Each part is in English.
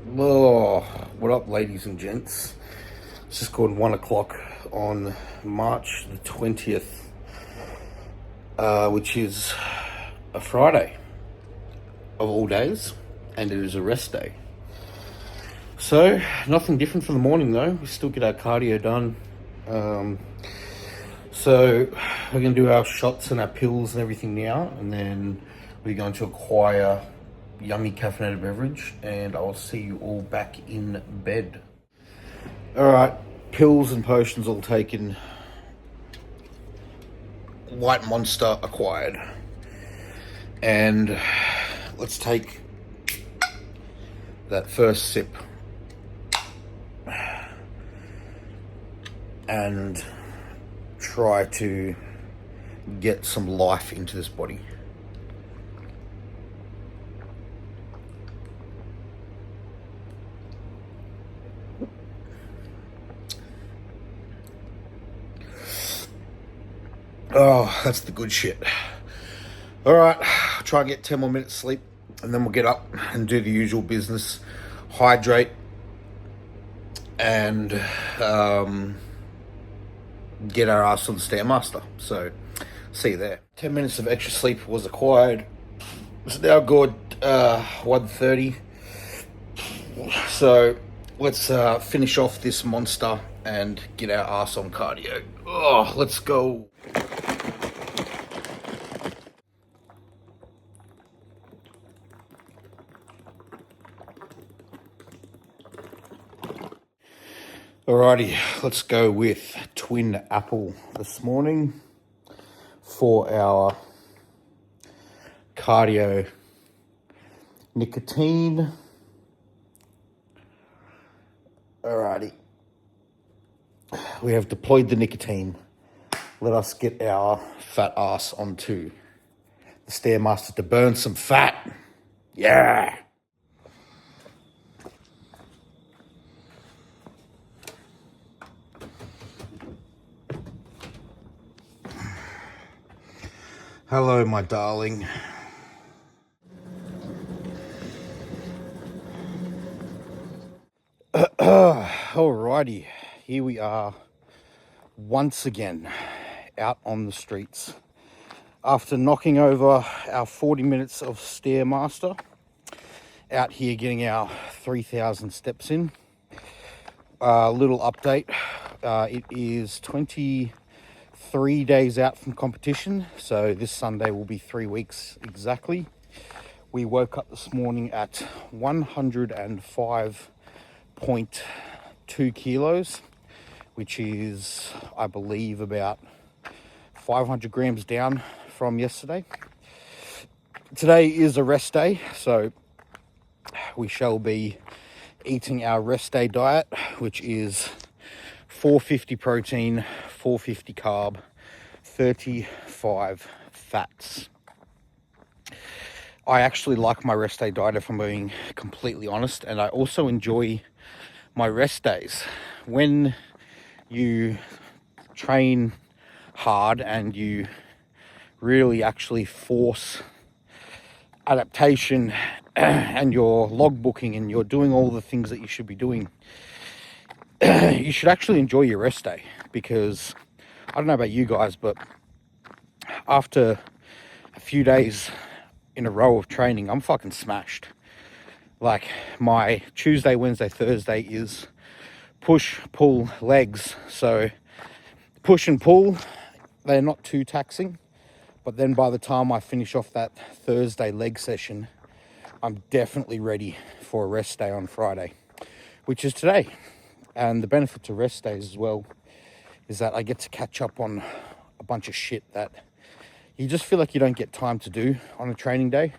Oh, what up, ladies and gents? It's just called 1 o'clock on March the 20th, which is a Friday of all days, and it is a rest day. So, nothing different for the morning though. We still get our cardio done. So, we're going to do our shots and our pills and everything now, and then we're going to acquire yummy caffeinated beverage, and I'll see you all back in bed. Alright, pills and potions all taken. White Monster acquired. And let's take that first sip and try to get some life into this body. Oh, that's the good shit. All right, try and get 10 more minutes sleep, and then we'll get up and do the usual business. Hydrate and get our ass on the Stairmaster. So, see you there. 10 minutes of extra sleep was acquired. It's now good 1:30. So, let's finish off this monster and get our ass on cardio. Oh, let's go. Alrighty, let's go with twin apple this morning for our cardio nicotine. Alrighty, we have deployed the nicotine. Let us get our fat ass onto the Stairmaster to burn some fat. Yeah. Hello, my darling. Alrighty, here we are once again out on the streets. After knocking over our 40 minutes of Stairmaster, out here getting our 3,000 steps in. Little update, it is 23 days out from competition, so this Sunday will be 3 weeks exactly. We woke up this morning at 105.2 kilos, which is, I believe, about 500 grams down from yesterday. Today is a rest day, so we shall be eating our rest day diet, which is 450 protein, 450 carb, 35 fats. I actually like my rest day diet, if I'm being completely honest, and I also enjoy my rest days. When you train hard and you really actually force adaptation and you're logbooking and you're doing all the things that you should be doing, you should actually enjoy your rest day, because I don't know about you guys, but after a few days in a row of training, I'm fucking smashed. Like, my Tuesday, Wednesday, Thursday is push, pull, legs. So push and pull, they're not too taxing, but then by the time I finish off that Thursday leg session, I'm definitely ready for a rest day on Friday, which is today. And the benefit to rest days as well is that I get to catch up on a bunch of shit that you just feel like you don't get time to do on a training day.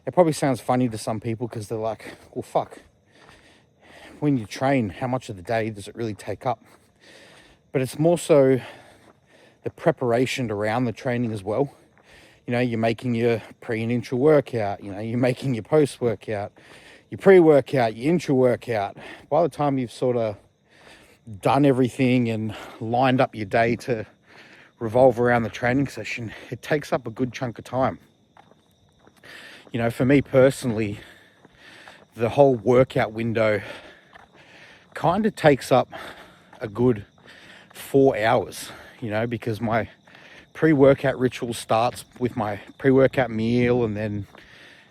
It probably sounds funny to some people because they're like, well, fuck, when you train, how much of the day does it really take up? But it's more so the preparation around the training as well. You know, you're making your pre and intra workout, you know, you're making your post workout, your pre-workout, your intra workout. By the time you've sort of done everything and lined up your day to revolve around the training session, it takes up a good chunk of time. You know, for me personally, the whole workout window kind of takes up a good 4 hours, you know, because my pre-workout ritual starts with my pre-workout meal, and then,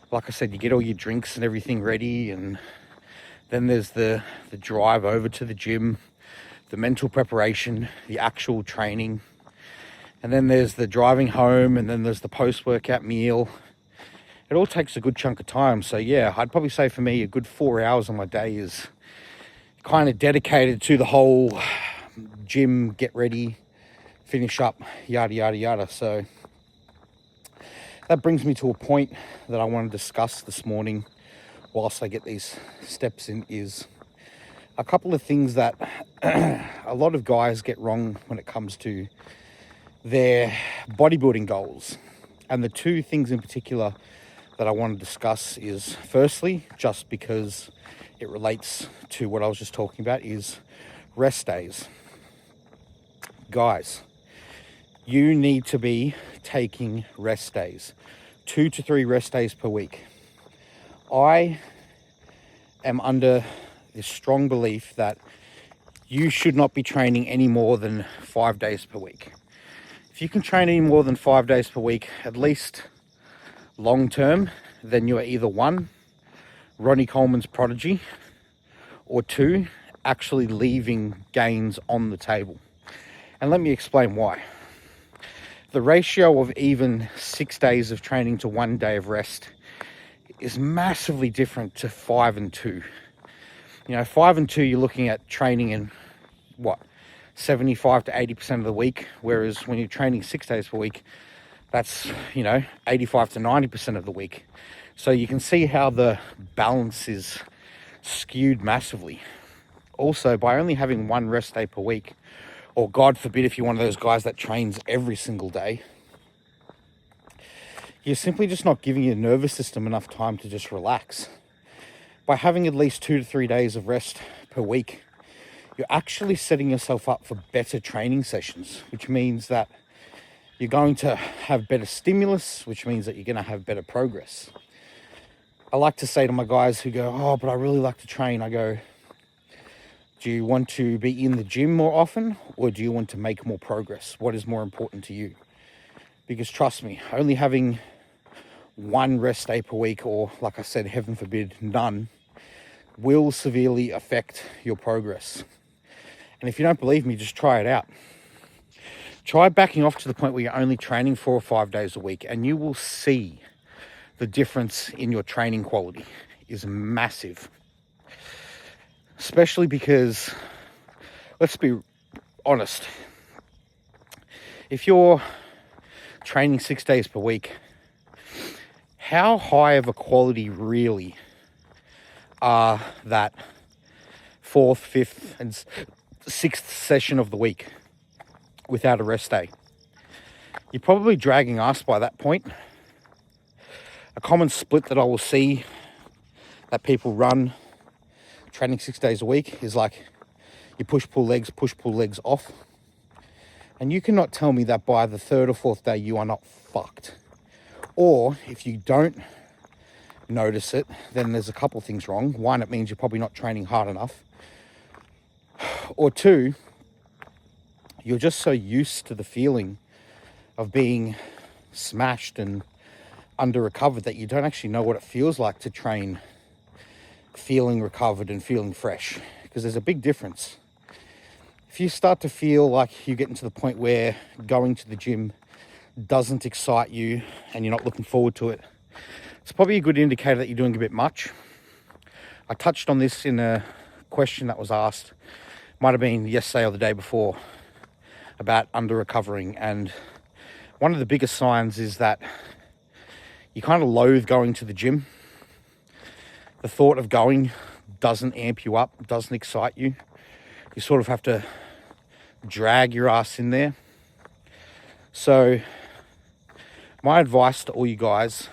like I said, you get all your drinks and everything ready, and then there's the drive over to the gym, the mental preparation, the actual training, and then there's the driving home, and then there's the post-workout meal. It all takes a good chunk of time. So yeah, I'd probably say for me a good 4 hours of my day is kind of dedicated to the whole gym, get ready, finish up, yada yada yada. So that brings me to a point that I want to discuss this morning whilst I get these steps in, is a couple of things that a lot of guys get wrong when it comes to their bodybuilding goals. And the two things in particular that I want to discuss is, firstly, just because it relates to what I was just talking about, is rest days. Guys, you need to be taking rest days, 2 to 3 rest days per week. I am under this strong belief that you should not be training any more than 5 days per week. If you can train any more than 5 days per week, at least long term, then you are either 1, Ronnie Coleman's prodigy, or 2, actually leaving gains on the table. And let me explain why. The ratio of even 6 days of training to 1 day of rest is massively different to 5 and 2. You know, 5 and 2, you're looking at training in 75 to 80% of the week, whereas when you're training 6 days per week, that's, 85 to 90% of the week. So you can see how the balance is skewed massively. Also, by only having 1 rest day per week, or God forbid if you're one of those guys that trains every single day, you're simply just not giving your nervous system enough time to just relax. By having at least 2 to 3 days of rest per week, you're actually setting yourself up for better training sessions, which means that you're going to have better stimulus, which means that you're going to have better progress. I like to say to my guys who go, oh, but I really like to train, I go, do you want to be in the gym more often, or do you want to make more progress? What is more important to you? Because trust me, only having 1 rest day per week, or like I said, heaven forbid, none, will severely affect your progress. And if you don't believe me, just try it out. Try backing off to the point where you're only training 4 or 5 days a week, and you will see the difference in your training quality is massive. Especially because, let's be honest, if you're training 6 days per week, how high of a quality really are that 4th, 5th, and 6th session of the week without a rest day? You're probably dragging us by that point. A common split that I will see that people run training 6 days a week is like you push, pull legs off. And you cannot tell me that by the 3rd or 4th day you are not fucked. Or if you don't notice it, then there's a couple of things wrong. 1, it means you're probably not training hard enough. Or 2, you're just so used to the feeling of being smashed and under recovered that you don't actually know what it feels like to train feeling recovered and feeling fresh, because there's a big difference. If you start to feel like you're getting to the point where going to the gym doesn't excite you and you're not looking forward to it, it's probably a good indicator that you're doing a bit much. I touched on this in a question that was asked, might have been yesterday or the day before, about under recovering. And one of the biggest signs is that you kind of loathe going to the gym. The thought of going doesn't amp you up, doesn't excite you. You sort of have to drag your ass in there. So my advice to all you guys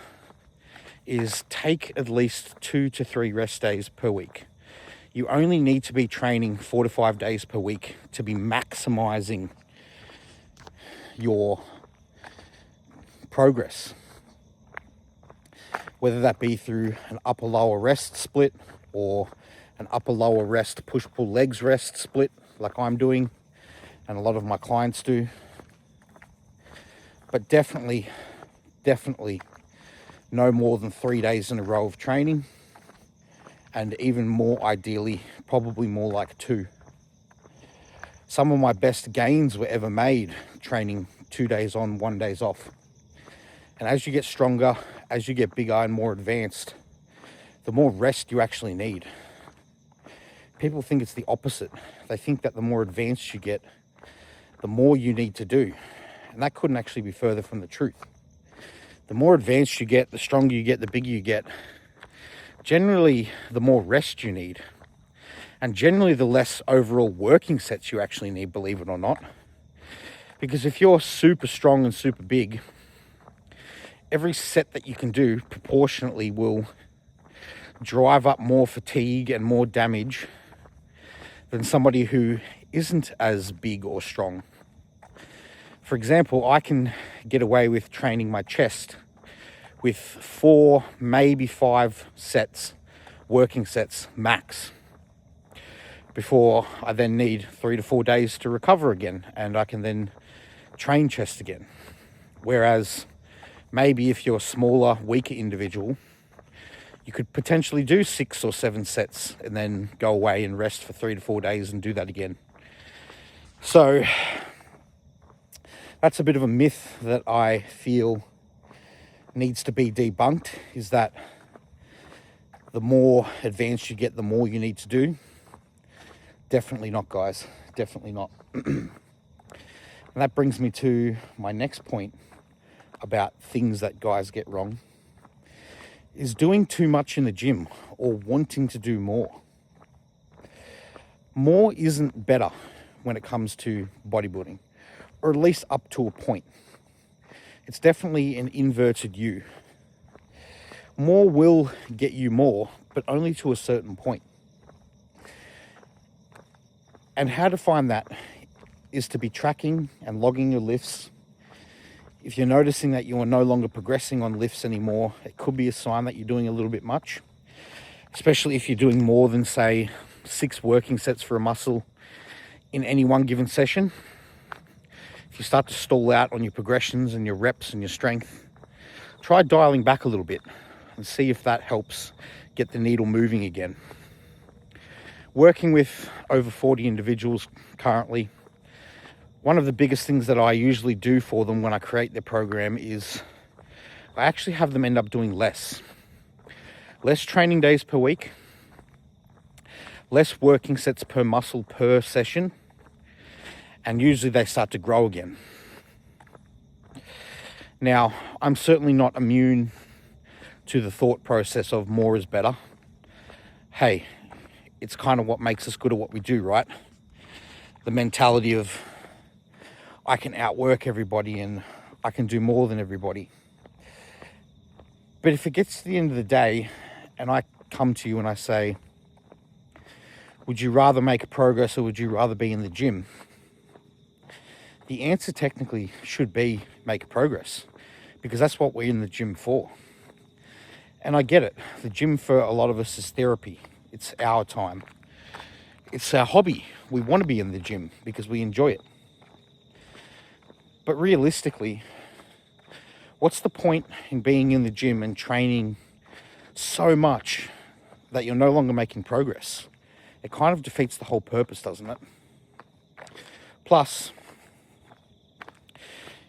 is take at least 2 to 3 rest days per week. You only need to be training 4 to 5 days per week to be maximizing your progress. whether that be through an upper lower rest split or an upper lower rest push pull legs rest split like I'm doing and a lot of my clients do. But definitely no more than 3 days in a row of training, and even more ideally, probably more like 2. Some of my best gains were ever made training 2 days on, 1 day off. And as you get stronger, as you get bigger and more advanced, the more rest you actually need. People think it's the opposite. They think that the more advanced you get, the more you need to do. And that couldn't actually be further from the truth. The more advanced you get, the stronger you get, the bigger you get, generally the more rest you need. And generally the less overall working sets you actually need, believe it or not. Because if you're super strong and super big, every set that you can do proportionately will drive up more fatigue and more damage than somebody who isn't as big or strong. For example, I can get away with training my chest with 4, maybe 5 sets, working sets max, before I then need 3 to 4 days to recover again, and I can then train chest again. Whereas maybe if you're a smaller, weaker individual, you could potentially do 6 or 7 sets and then go away and rest for 3 to 4 days and do that again. So that's a bit of a myth that I feel needs to be debunked, is that the more advanced you get, the more you need to do. Definitely not, guys. Definitely not. And that brings me to my next point about things that guys get wrong, is doing too much in the gym or wanting to do more. More isn't better when it comes to bodybuilding, or at least up to a point. It's definitely an inverted U. More will get you more, but only to a certain point. And how to find that is to be tracking and logging your lifts. If you're noticing that you are no longer progressing on lifts anymore, it could be a sign that you're doing a little bit much, especially if you're doing more than, say, 6 working sets for a muscle in any one given session. If you start to stall out on your progressions and your reps and your strength, try dialing back a little bit and see if that helps get the needle moving again. Working with over 40 individuals currently, one of the biggest things that I usually do for them when I create their program is I actually have them end up doing less training days per week, less working sets per muscle per session, and usually they start to grow again. Now, I'm certainly not immune to the thought process of more is better. Hey, it's kind of what makes us good at what we do, right? The mentality of I can outwork everybody and I can do more than everybody. But if it gets to the end of the day and I come to you and I say, would you rather make progress or would you rather be in the gym? The answer technically should be make progress, because that's what we're in the gym for. And I get it. The gym for a lot of us is therapy. It's our time. It's our hobby. We want to be in the gym because we enjoy it. But realistically, what's the point in being in the gym and training so much that you're no longer making progress? It kind of defeats the whole purpose, doesn't it? Plus,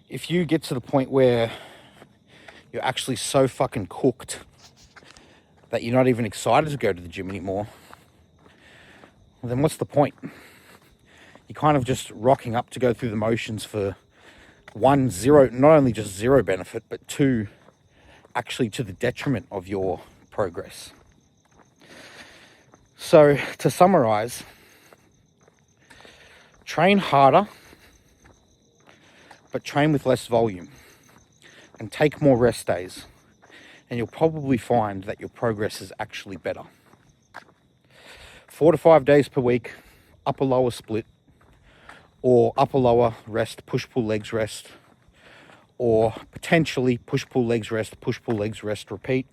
if you get to the point where you're actually so fucking cooked that you're not even excited to go to the gym anymore, well, then what's the point? You're kind of just rocking up to go through the motions for 1, 0, not only just 0 benefit, but 2, actually to the detriment of your progress. So to summarize, train harder, but train with less volume and take more rest days, and you'll probably find that your progress is actually better. 4 to 5 days per week, upper lower split, or upper lower rest, push pull legs rest, or potentially push pull legs rest, repeat.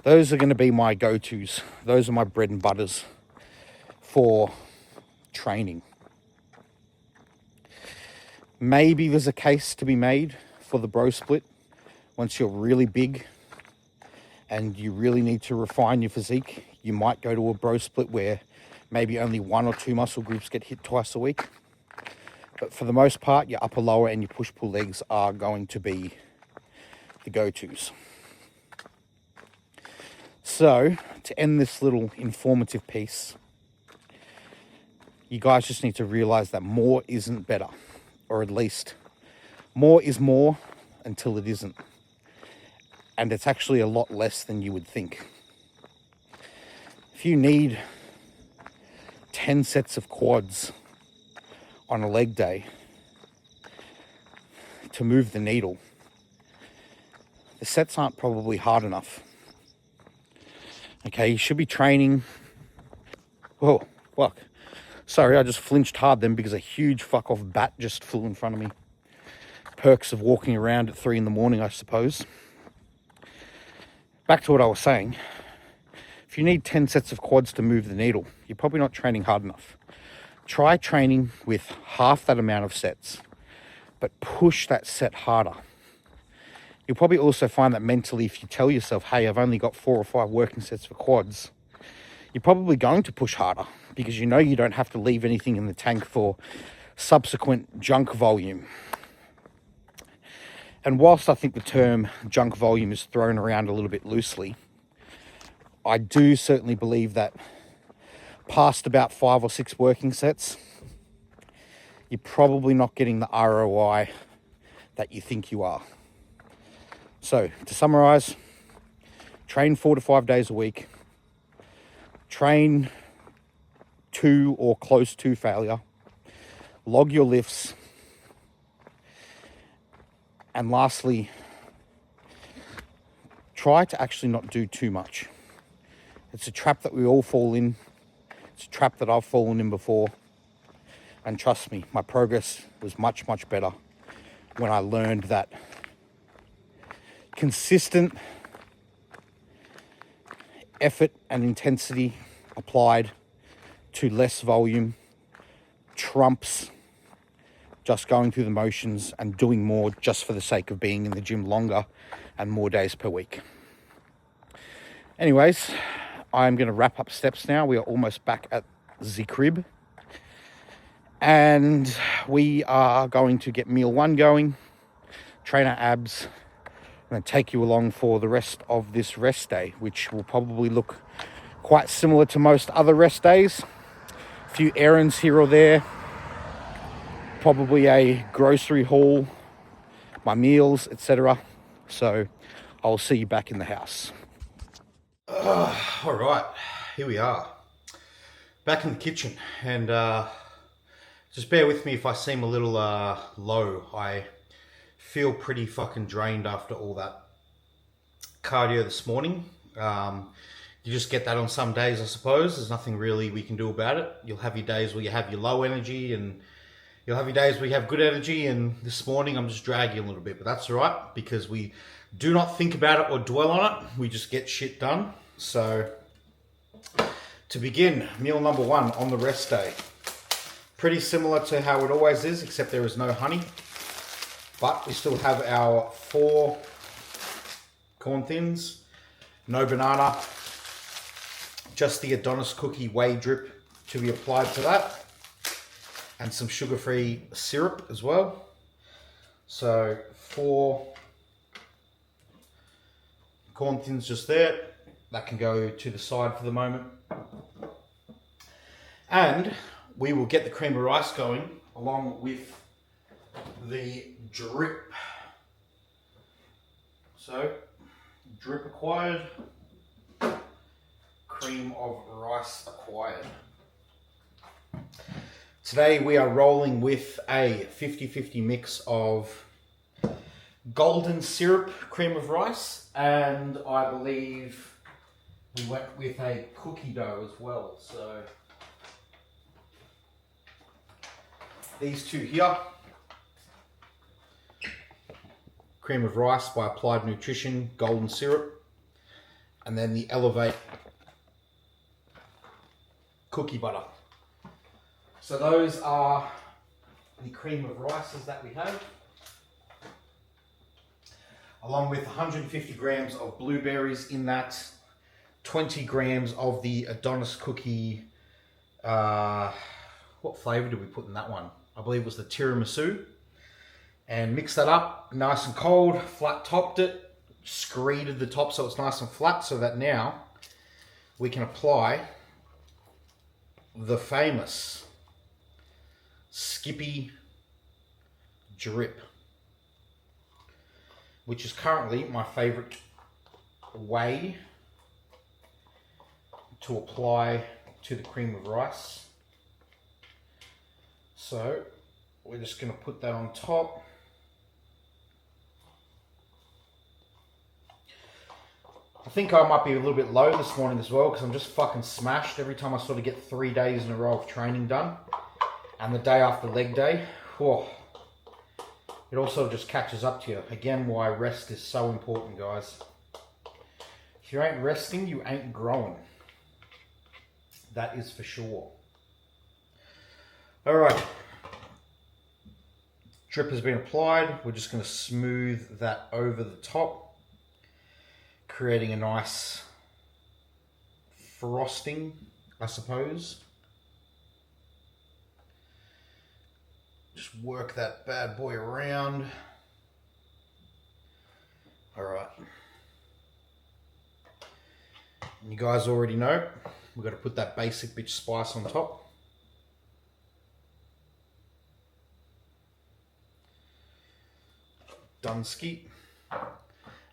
Those are going to be my go-tos. Those are my bread and butters for training. Maybe there's a case to be made for the bro split once you're really big and you really need to refine your physique. You might go to a bro split where maybe only 1 or 2 muscle groups get hit twice a week. But for the most part, your upper, lower, and your push-pull legs are going to be the go-tos. So, to end this little informative piece, you guys just need to realize that more isn't better. Or at least, more is more until it isn't. And it's actually a lot less than you would think. If you need 10 sets of quads on a leg day to move the needle, the sets aren't probably hard enough. Okay, you should be training. Oh, fuck. Sorry, I just flinched hard then because a huge fuck off bat just flew in front of me. Perks of walking around at 3 in the morning, I suppose. Back to what I was saying. If you need 10 sets of quads to move the needle, you're probably not training hard enough. Try training with half that amount of sets, but push that set harder. You'll probably also find that mentally, if you tell yourself, hey, I've only got 4 or 5 working sets for quads, you're probably going to push harder because you know you don't have to leave anything in the tank for subsequent junk volume. And whilst I think the term junk volume is thrown around a little bit loosely, I do certainly believe that past about 5 or 6 working sets, you're probably not getting the ROI that you think you are. So, to summarize, train 4 to 5 days a week. Train to or close to failure. Log your lifts. And lastly, try to actually not do too much. It's a trap that we all fall in. It's a trap that I've fallen in before. And trust me, my progress was much, much better when I learned that consistent effort and intensity applied to less volume trumps just going through the motions and doing more just for the sake of being in the gym longer and more days per week. Anyways, I'm going to wrap up steps now. We are almost back at the crib. And we are going to get meal 1 going, train our abs. I'm going to take you along for the rest of this rest day, which will probably look quite similar to most other rest days. A few errands here or there, probably a grocery haul, my meals, etc. So I'll see you back in the house. All right, here we are, back in the kitchen, and just bear with me if I seem a little low. I feel pretty fucking drained after all that cardio this morning. You just get that on some days, I suppose. There's nothing really we can do about it. You'll have your days where you have your low energy, and you'll have your days where you have good energy, and this morning I'm just dragging a little bit, but that's all right because we do not think about it or dwell on it. We just get shit done. So to begin, meal number 1 on the rest day. Pretty similar to how it always is, except there is no honey. But we still have our 4 corn thins, no banana, just the Adonis cookie whey drip to be applied to that, and some sugar-free syrup as well. So 4 corn thins just there. That can go to the side for the moment. And we will get the cream of rice going along with the drip. So, drip acquired, cream of rice acquired. Today we are rolling with a 50-50 mix of golden syrup cream of rice, and I believe we went with a cookie dough as well. So these two here, cream of rice by Applied Nutrition, golden syrup, and then the Elevate cookie butter. So those are the cream of rices that we have, along with 150 grams of blueberries in that, 20 grams of the Adonis cookie. What flavor did we put in that one? I believe it was the tiramisu. And mix that up, nice and cold, flat topped it, screeded the top so it's nice and flat, so that now we can apply the famous Skippy drip, which is currently my favorite way to apply to the cream of rice. So we're just going to put that on top. I think I might be a little bit low this morning as well, because I'm just fucking smashed every time I sort of get 3 days in a row of training done. And the day after leg day, whoa, it also just catches up to you. Again, why rest is so important, guys. If you ain't resting, you ain't growing. That is for sure. All right. Drip has been applied. We're just going to smooth that over the top, creating a nice frosting, I suppose. Just work that bad boy around. All right. And you guys already know, we've got to put that basic bitch spice on top. Dunsky.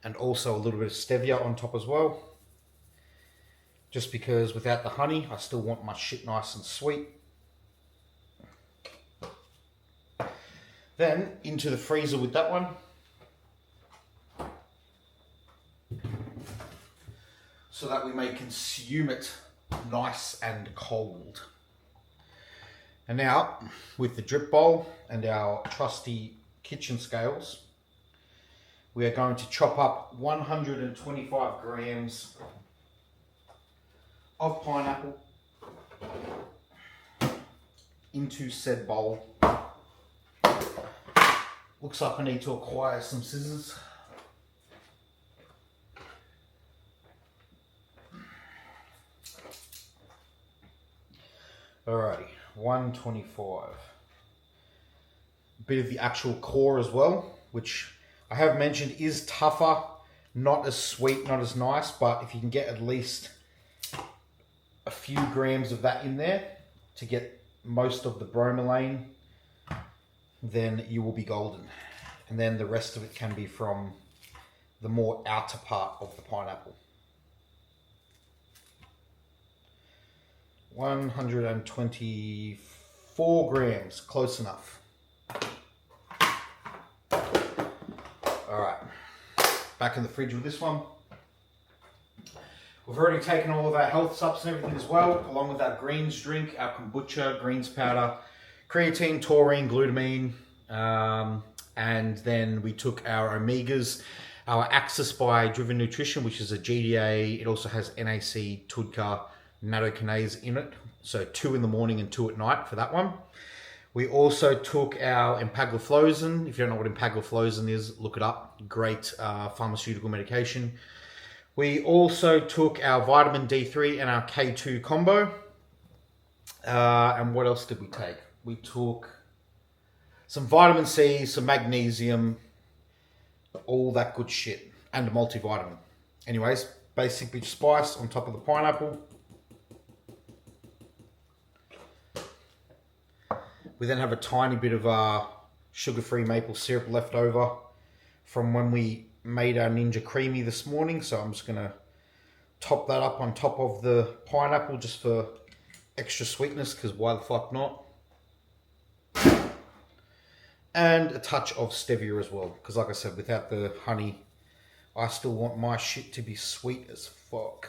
And also a little bit of stevia on top as well. Just because without the honey, I still want my shit nice and sweet. Then into the freezer with that one. So that we may consume it nice and cold. And now, with the drip bowl and our trusty kitchen scales, we are going to chop up 125 grams of pineapple into said bowl. Looks like I need to acquire some scissors. Alrighty, 125. Bit of the actual core as well, which I have mentioned is tougher, not as sweet, not as nice, but if you can get at least a few grams of that in there to get most of the bromelain, then you will be golden. And then the rest of it can be from the more outer part of the pineapple. 124 grams, close enough. All right, back in the fridge with this one. We've already taken all of our health subs and everything as well, along with our greens drink, our kombucha, greens powder, creatine, taurine, glutamine, and then we took our omegas, our Axis by Driven Nutrition, which is a GDA. It also has NAC, TUDCA, nattokinase in it. So 2 in the morning and 2 at night for that one. We also took our empagliflozin. If you don't know what empagliflozin is, look it up. Great pharmaceutical medication. We also took our vitamin D3 and our K2 combo. And what else did we take? We took some vitamin C, some magnesium, all that good shit, and a multivitamin. Anyways, basic bitch spice on top of the pineapple. We then have a tiny bit of sugar-free maple syrup left over from when we made our Ninja Creamy this morning. So I'm just going to top that up on top of the pineapple just for extra sweetness, because why the fuck not? And a touch of stevia as well, because like I said, without the honey, I still want my shit to be sweet as fuck.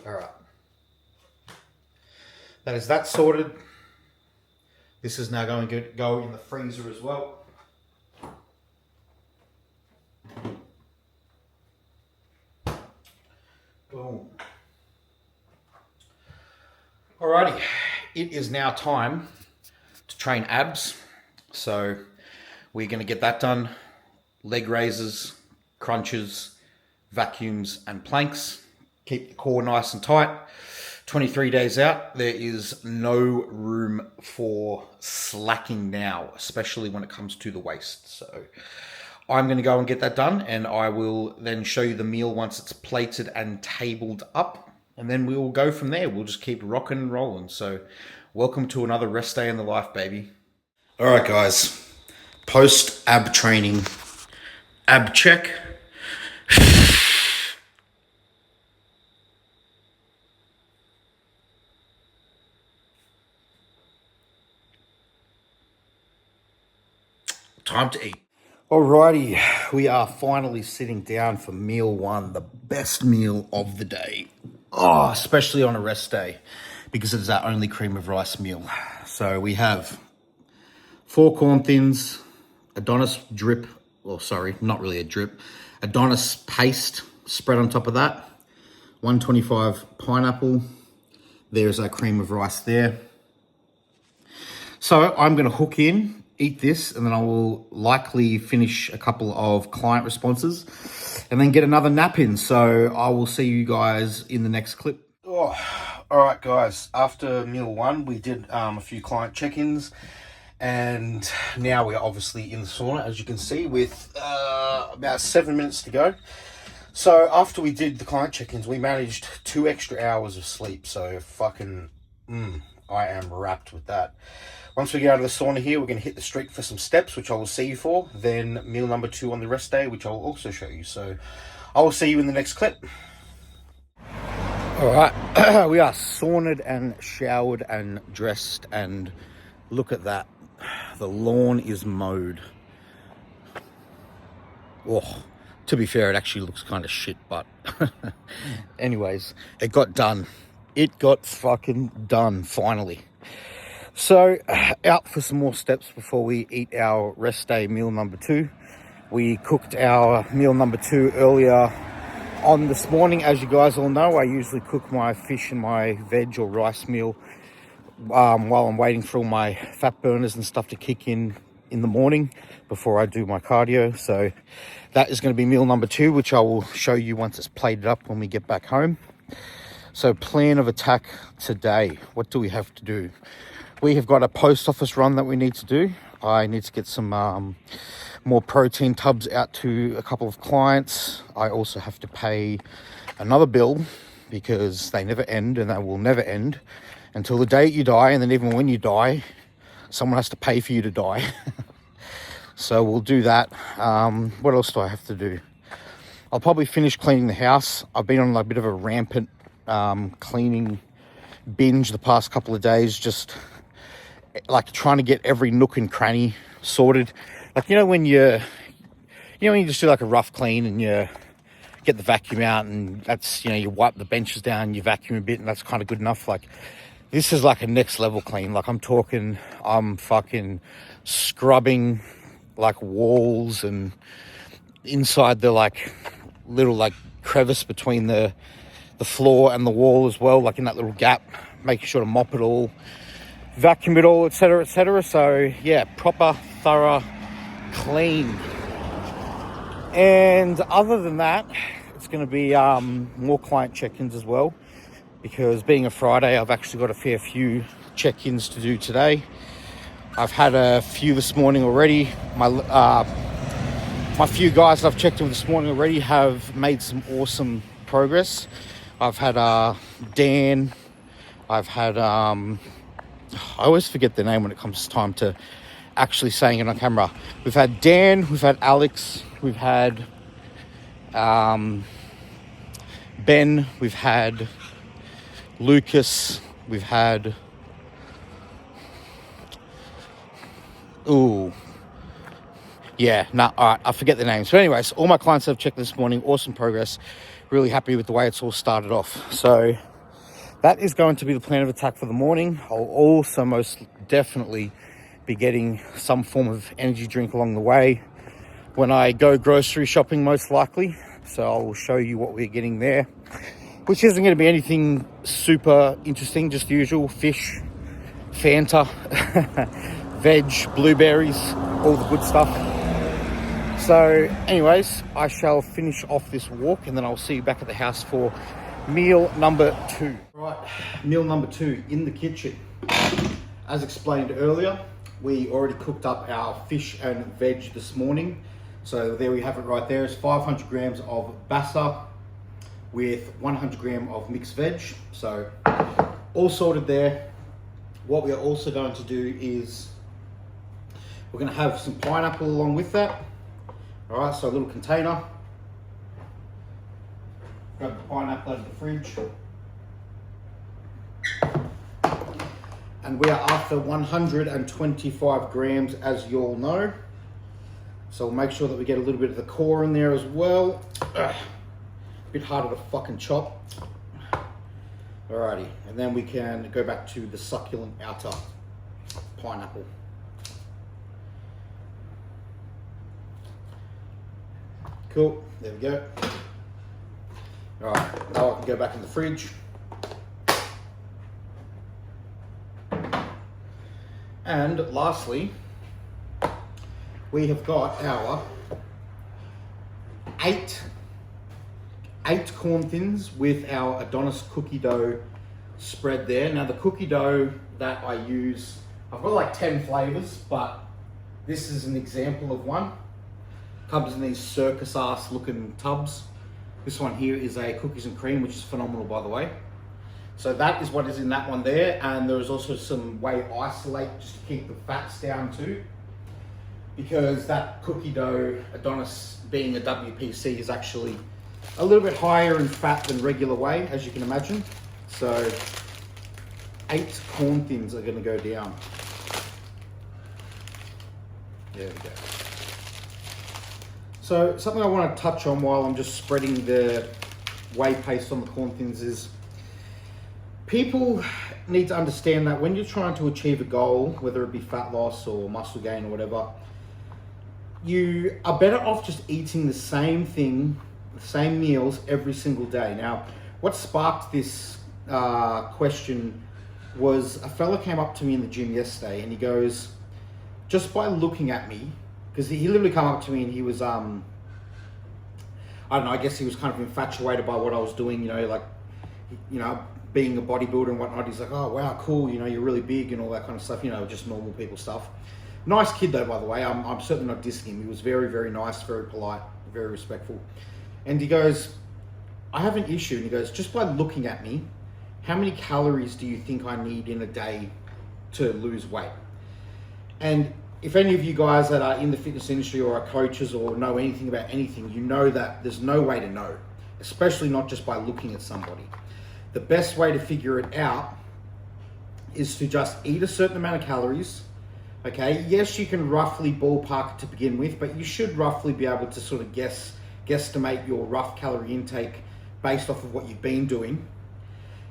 Alright. That is that sorted. This is now going to go in the freezer as well. Alrighty, it is now time to train abs. So we're going to get that done. Leg raises, crunches, vacuums and planks. Keep the core nice and tight. 23 days out, there is no room for slacking now, especially when it comes to the waist. So I'm going to go and get that done, and I will then show you the meal once it's plated and tabled up. And then we will go from there. We'll just keep rocking and rolling. So welcome to another rest day in the life, baby. All right, guys. Post ab training. Ab check. Time to eat. Alrighty, we are finally sitting down for meal one, the best meal of the day. Oh, especially on a rest day, because it is our only cream of rice meal. So we have 4 corn thins, Adonis drip, well, sorry, not really a drip, Adonis paste spread on top of that, 125 pineapple. There's our cream of rice there. So I'm going to hook in, eat this, and then I will likely finish a couple of client responses and then get another nap in. So I will see you guys in the next clip. Oh, all right, guys. After meal one, we did a few client check-ins, and now we're obviously in the sauna, as you can see, with about 7 minutes to go. So after we did the client check-ins, we managed 2 extra hours of sleep. So fucking, I am wrapped with that. Once we get out of the sauna here, we're going to hit the street for some steps, which I will see you for. Then meal number 2 on the rest day, which I will also show you. So I will see you in the next clip. All right, we are saunaed and showered and dressed, and look at that. The lawn is mowed. Oh, to be fair, it actually looks kind of shit, but anyways, it got done. It got fucking done, finally. So, out for some more steps before we eat our rest day meal number 2. We cooked our meal number 2 earlier on this morning. As you guys all know, I usually cook my fish and my veg or rice meal while I'm waiting for all my fat burners and stuff to kick in the morning before I do my cardio. So that is going to be meal number 2, which I will show you once it's plated up when we get back home. So plan of attack today. What do we have to do? We have got a post office run that we need to do. I need to get some more protein tubs out to a couple of clients. I also have to pay another bill because they never end, and they will never end until the day you die. And then even when you die, someone has to pay for you to die. So we'll do that. What else do I have to do? I'll probably finish cleaning the house. I've been on a bit of a rampant cleaning binge the past couple of days, just like trying to get every nook and cranny sorted. Like, when you just do like a rough clean and you get the vacuum out, and that's, you wipe the benches down, you vacuum a bit, and that's kind of good enough. Like, this is like a next level clean. Like, I'm fucking scrubbing like walls and inside the like little like crevice between the floor and the wall as well, like in that little gap, making sure to mop it all, vacuum it all, etc, etc. So yeah, proper thorough clean. And other than that, it's going to be more client check-ins as well, because being a Friday, I've actually got a fair few check-ins to do today. I've had a few this morning already. My few guys that I've checked in this morning already have made some awesome progress. I've had Dan. I've had I always forget their name when it comes time to actually saying it on camera. We've had Dan, we've had Alex, we've had Ben, we've had Lucas, we've had all right, I forget the names. But anyways, all my clients have checked this morning, awesome progress. Really happy with the way it's all started off. So that is going to be the plan of attack for the morning. I'll also most definitely be getting some form of energy drink along the way when I go grocery shopping, most likely. So I'll show you what we're getting there, which isn't going to be anything super interesting, just the usual fish, Fanta, veg, blueberries, all the good stuff. So anyways, I shall finish off this walk and then I'll see you back at the house for meal number 2. Right, meal number 2 in the kitchen. As explained earlier, we already cooked up our fish and veg this morning. So there we have it right there. It's 500 grams of basa with 100 gram of mixed veg. So all sorted there. What we are also going to do is we're going to have some pineapple along with that. All right, so a little container. Grab the pineapple out of the fridge. And we are after 125 grams, as you all know. So we'll make sure that we get a little bit of the core in there as well. A bit harder to fucking chop. Alrighty, and then we can go back to the succulent outer pineapple. Cool, there we go. Alright, now I can go back in the fridge. And lastly, we have got our eight corn thins with our Adonis cookie dough spread there. Now the cookie dough that I use, I've got like 10 flavors, but this is an example of one. Comes in these circus ass looking tubs. This one here is a cookies and cream, which is phenomenal, by the way. So that is what is in that one there. And there is also some whey isolate just to keep the fats down too. Because that cookie dough, Adonis being a WPC, is actually a little bit higher in fat than regular whey, as you can imagine. So 8 corn thins are gonna go down. There we go. So something I want to touch on while I'm just spreading the whey paste on the corn thins is people need to understand that when you're trying to achieve a goal, whether it be fat loss or muscle gain or whatever, you are better off just eating the same thing, the same meals every single day. Now, what sparked this question was a fella came up to me in the gym yesterday and he goes, just by looking at me, because he literally came up to me and he was, I don't know, I guess he was kind of infatuated by what I was doing, you know, like, you know, being a bodybuilder and whatnot. He's like, oh, wow, cool, you know, you're really big and all that kind of stuff, you know, just normal people stuff. Nice kid though, by the way. I'm certainly not dissing him. He was very, very nice, very polite, very respectful. And he goes, I have an issue. And he goes, just by looking at me, how many calories do you think I need in a day to lose weight? And if any of you guys that are in the fitness industry or are coaches or know anything about anything, you know that there's no way to know, especially not just by looking at somebody. The best way to figure it out is to just eat a certain amount of calories. Okay, yes, you can roughly ballpark it to begin with, but you should roughly be able to sort of guesstimate your rough calorie intake based off of what you've been doing.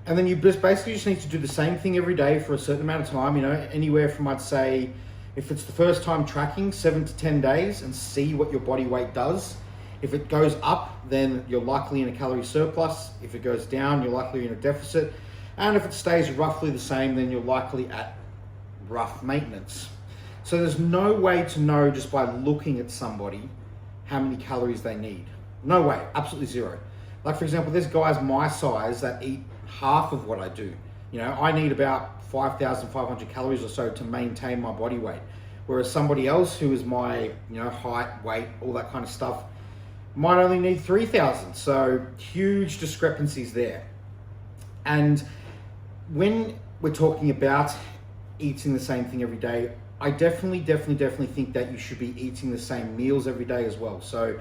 And then you basically just need to do the same thing every day for a certain amount of time, you know, anywhere from, I'd say, if it's the first time tracking, 7 to 10 days, and see what your body weight does. If it goes up, then you're likely in a calorie surplus. If it goes down, you're likely in a deficit. And if it stays roughly the same, then you're likely at rough maintenance. So there's no way to know just by looking at somebody how many calories they need. No way, absolutely zero. Like for example, there's guys my size that eat half of what I do. You know, I need about 5,500 calories or so to maintain my body weight. Whereas somebody else who is my, you know, height, weight, all that kind of stuff, might only need 3,000. So huge discrepancies there. And when we're talking about eating the same thing every day, I definitely think that you should be eating the same meals every day as well. So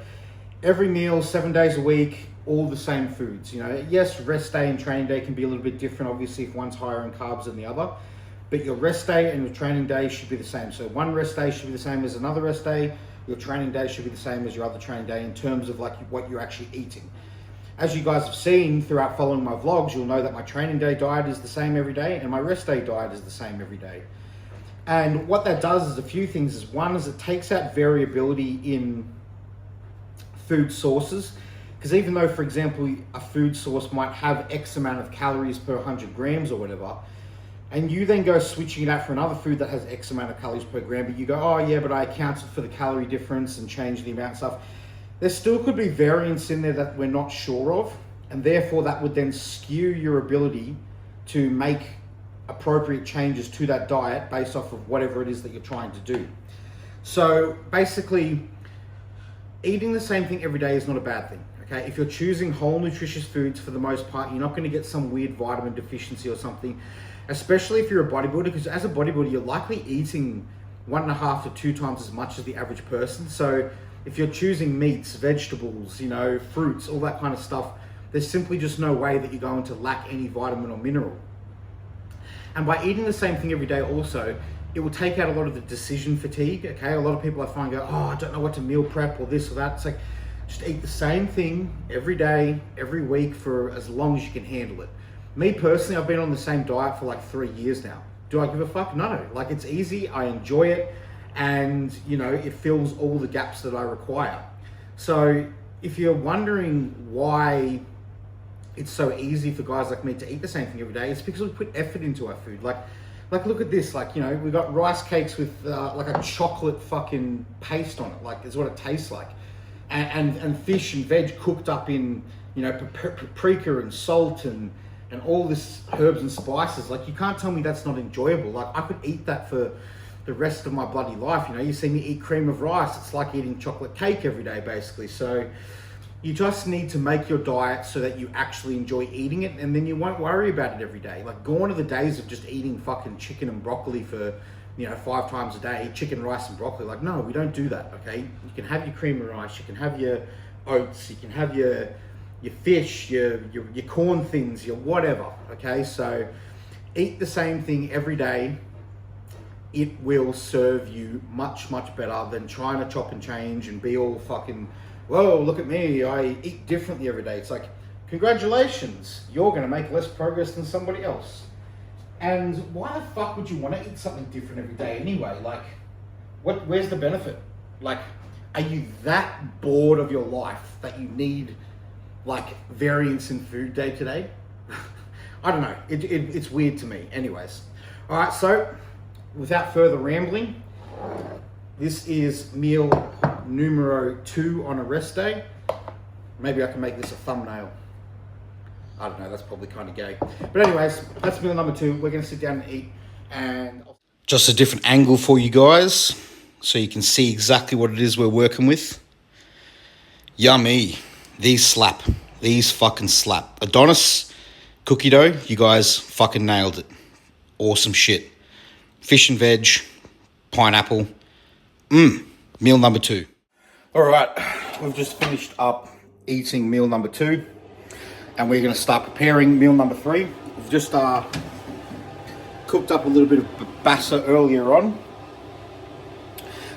every meal, 7 days a week, all the same foods. You know, yes, rest day and training day can be a little bit different, obviously, if one's higher in carbs than the other. But your rest day and your training day should be the same. So one rest day should be the same as another rest day. Your training day should be the same as your other training day in terms of like what you're actually eating. As you guys have seen throughout following my vlogs, you'll know that my training day diet is the same every day and my rest day diet is the same every day. And what that does is a few things. Is one is it takes out variability in food sources. Because even though, for example, a food source might have X amount of calories per 100 grams or whatever, and you then go switching it out for another food that has X amount of calories per gram, but you go, oh yeah, but I accounted for the calorie difference and changed the amount and stuff. There still could be variance in there that we're not sure of, and therefore that would then skew your ability to make appropriate changes to that diet based off of whatever it is that you're trying to do. So basically, eating the same thing every day is not a bad thing. Okay, if you're choosing whole nutritious foods, for the most part, you're not going to get some weird vitamin deficiency or something, especially if you're a bodybuilder, because as a bodybuilder, you're likely eating 1.5 to 2 times as much as the average person. So if you're choosing meats, vegetables, you know, fruits, all that kind of stuff, there's simply just no way that you're going to lack any vitamin or mineral. And by eating the same thing every day also, it will take out a lot of the decision fatigue, okay? A lot of people I find go, oh, I don't know what to meal prep or this or that. It's like, just eat the same thing every day, every week for as long as you can handle it. Me personally, I've been on the same diet for like 3 years now. Do I give a fuck? No. Like, it's easy, I enjoy it, and you know, it fills all the gaps that I require. So if you're wondering why it's so easy for guys like me to eat the same thing every day, it's because we put effort into our food. Like look at this, like, you know, we got rice cakes with like a chocolate fucking paste on it, like is what it tastes like. And fish and veg cooked up in, you know, paprika and salt and all this herbs and spices. Like, you can't tell me that's not enjoyable. Like, I could eat that for the rest of my bloody life. You know, you see me eat cream of rice, it's like eating chocolate cake every day, basically. So you just need to make your diet so that you actually enjoy eating it, and then you won't worry about it every day. Like, gone are the days of just eating fucking chicken and broccoli for, you know, 5 times a day, chicken, rice, and broccoli. Like, no, we don't do that, okay? You can have your cream of rice, you can have your oats, you can have your fish, your corn things, your whatever, okay? So eat the same thing every day. It will serve you much, much better than trying to chop and change and be all fucking, whoa, look at me, I eat differently every day. It's like, congratulations, you're gonna make less progress than somebody else. And why the fuck would you want to eat something different every day anyway? Like, where's the benefit? Like, are you that bored of your life that you need, like, variance in food day to day? I don't know, it's weird to me. Anyways, all right, so without further rambling, this is meal numero 2 on a rest day. Maybe I can make this a thumbnail. I don't know, that's probably kind of gay. But anyways, that's meal number 2. We're gonna sit down and eat, and just a different angle for you guys so you can see exactly what it is we're working with. Yummy. These slap. These fucking slap. Adonis, cookie dough, you guys fucking nailed it. Awesome shit. Fish and veg, pineapple. Meal number 2. All right, we've just finished up eating meal number 2. And we're going to start preparing meal number 3. We've just cooked up a little bit of bassa earlier on.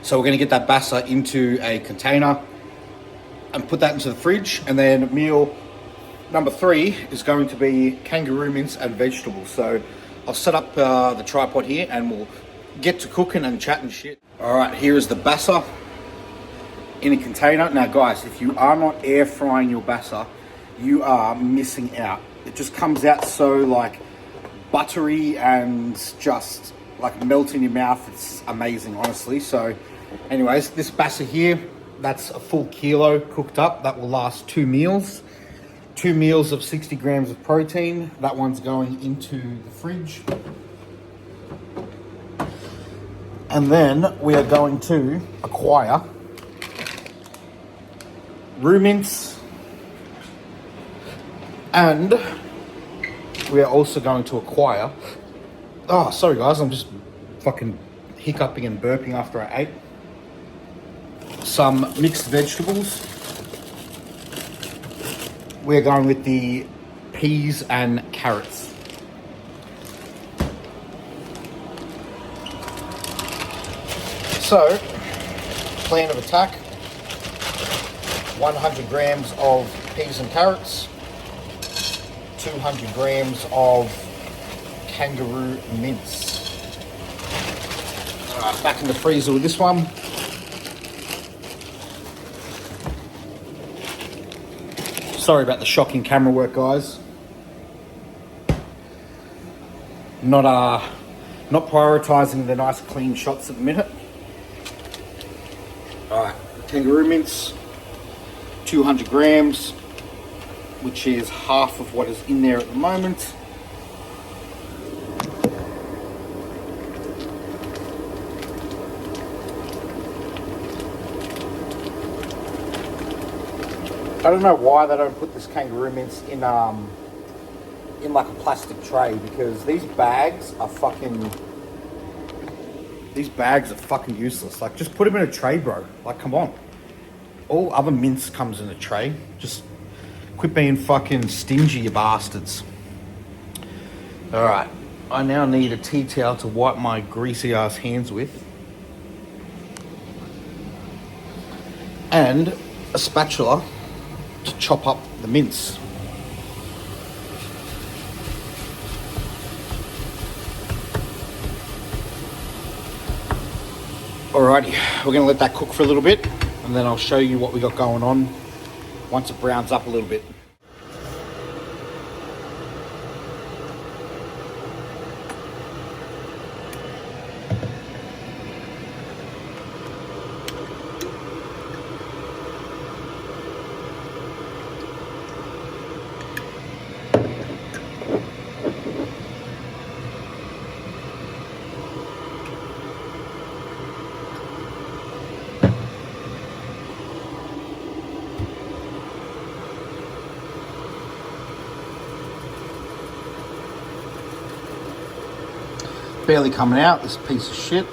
So we're going to get that bassa into a container and put that into the fridge. And then meal number 3 is going to be kangaroo mince and vegetables. So I'll set up the tripod here and we'll get to cooking and chatting shit. All right, here is the bassa in a container. Now guys, if you are not air frying your bassa, you are missing out. It just comes out so like buttery and just like melt in your mouth. It's amazing, honestly. So anyways, this bassa here, that's a full kilo cooked up. That will last 2 meals. 2 meals of 60 grams of protein. That one's going into the fridge. And then we are going to acquire roux mince. And we are also going to acquire, oh, sorry guys, I'm just fucking hiccuping and burping after I ate. Some mixed vegetables. We're going with the peas and carrots. So, plan of attack, 100 grams of peas and carrots, 200 grams of kangaroo mince. All right, back in the freezer with this one. Sorry about the shocking camera work, guys. Not prioritising the nice clean shots at the minute. Alright, kangaroo mince, 200 grams, which is half of what is in there at the moment. I don't know why they don't put this kangaroo mince in like a plastic tray, because these bags are fucking useless. Like, just put them in a tray, bro. Like, come on. All other mince comes in a tray. Just quit being fucking stingy, you bastards. All right, I now need a tea towel to wipe my greasy ass hands with, and a spatula to chop up the mince. Alrighty, we're gonna let that cook for a little bit, and then I'll show you what we got going on once it browns up a little bit. Barely coming out, this piece of shit.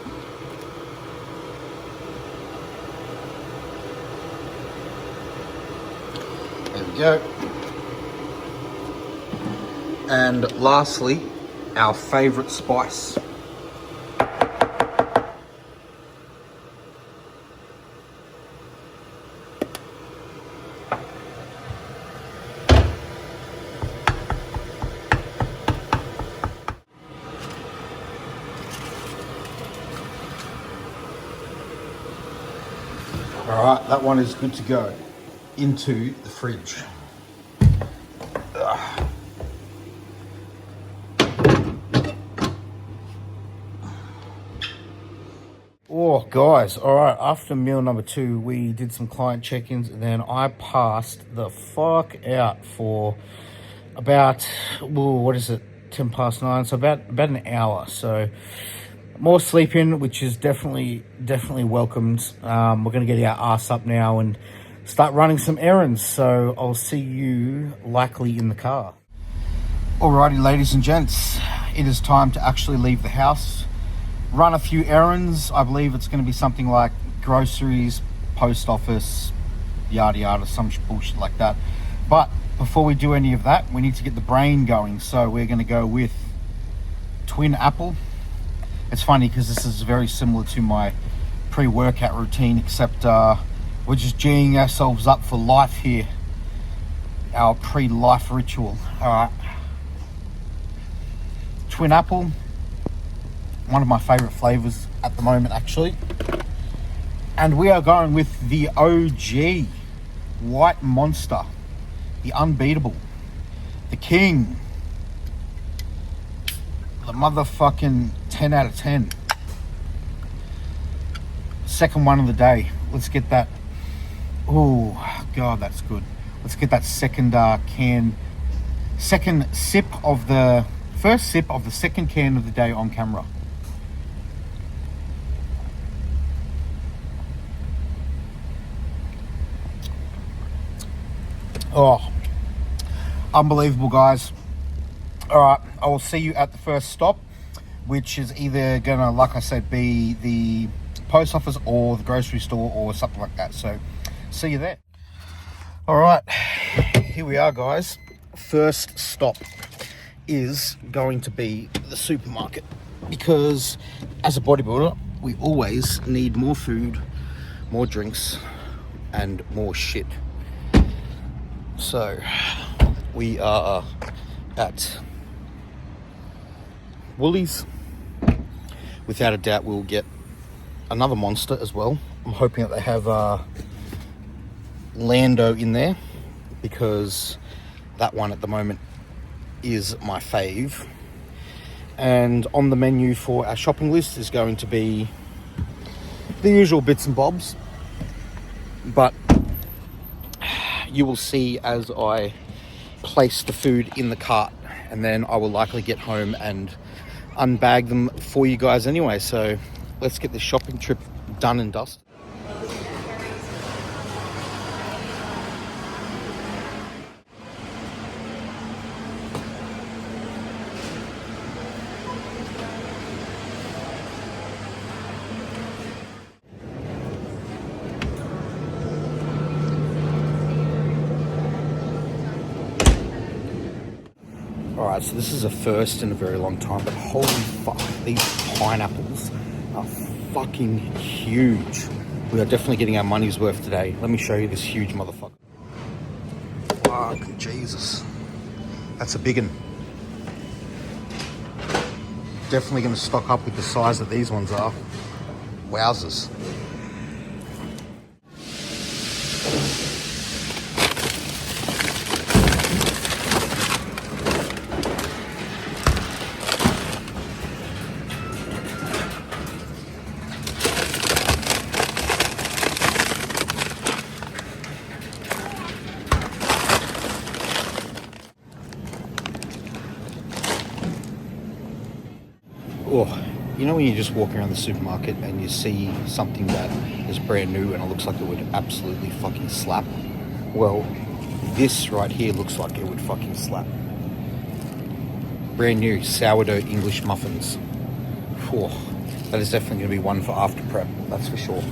There we go. And lastly, our favourite spice. Alright, that one is good to go into the fridge. Oh, guys, alright, after meal number 2, we did some client check-ins, and then I passed the fuck out for about, what is it, 10 past 9, so about an hour. So more sleep in, which is definitely welcomed. We're going to get our ass up now and start running some errands. So I'll see you likely in the car. Alrighty, ladies and gents, it is time to actually leave the house, run a few errands. I believe it's going to be something like groceries, post office, yada yada, some bullshit like that. But before we do any of that, we need to get the brain going. So we're going to go with twin apple. It's funny because this is very similar to my pre-workout routine, except we're just geeing ourselves up for life here. Our pre-life ritual. All right. Twin apple, one of my favorite flavors at the moment, actually. And we are going with the OG White Monster, the unbeatable, the king, the motherfucking 10 out of 10. Second one of the day. Let's get that. Oh god, that's good. Let's get that second sip of the first sip of the second can of the day on camera. Oh, unbelievable, guys. All right, I will see you at the first stop, which is either gonna, like I said, be the post office or the grocery store or something like that. So see you there. All right, here we are, guys. First stop is going to be the supermarket, because as a bodybuilder, we always need more food, more drinks, and more shit. So we are at Woolies. Without a doubt, we'll get another Monster as well. I'm hoping that they have Lando in there, because that one at the moment is my fave. And on the menu for our shopping list is going to be the usual bits and bobs, but you will see as I place the food in the cart, and then I will likely get home and unbag them for you guys anyway. So let's get this shopping trip done and dusted. Alright, so this is a first in a very long time, but holy fuck, these pineapples are fucking huge. We are definitely getting our money's worth today. Let me show you this huge motherfucker. Fuck, Jesus. That's a big one. Definitely going to stock up with the size that these ones are. Wowzers. Oh, you know when you're just walking around the supermarket and you see something that is brand new and it looks like it would absolutely fucking slap? Well, this right here looks like it would fucking slap. Brand new sourdough English muffins. Oh, that is definitely going to be one for after prep, that's for sure.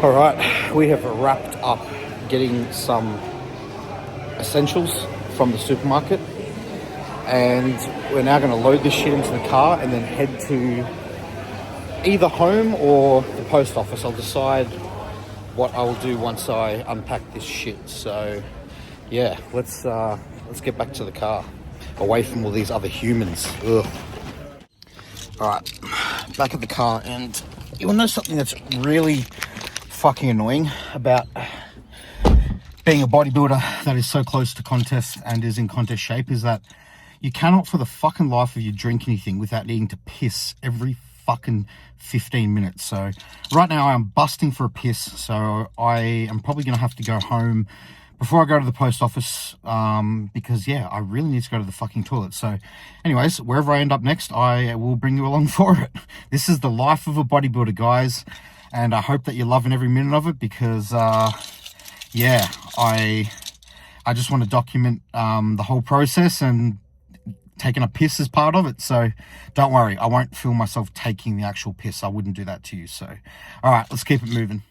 All right, we have wrapped up getting some essentials from the supermarket, and we're now going to load this shit into the car and then head to either home or the post office. I'll decide what I will do once I unpack this shit. So yeah, let's get back to the car, away from all these other humans. Ugh. All right, back at the car, and you will know something that's really fucking annoying about being a bodybuilder that is so close to contest and is in contest shape is that you cannot for the fucking life of you drink anything without needing to piss every fucking 15 minutes. So right now I'm busting for a piss, so I am probably gonna have to go home before I go to the post office, because yeah, I really need to go to the fucking toilet. So anyways, wherever I end up next, I will bring you along for it. This is the life of a bodybuilder, guys. And I hope that you're loving every minute of it, because, yeah, I just want to document the whole process, and taking a piss is part of it. So don't worry, I won't film myself taking the actual piss. I wouldn't do that to you. So, all right, let's keep it moving.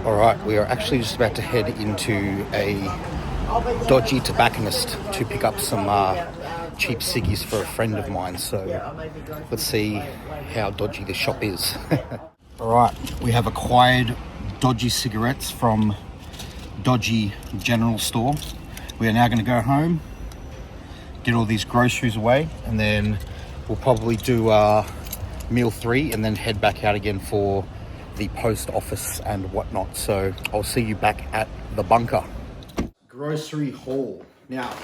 All right, we are actually just about to head into a dodgy tobacconist to pick up some cheap ciggies for a friend of mine. So let's see how dodgy this shop is. All right, we have acquired dodgy cigarettes from dodgy general store. We are now going to go home, get all these groceries away, and then we'll probably do meal 3 and then head back out again for the post office and whatnot. So I'll see you back at the bunker. Grocery haul. Now,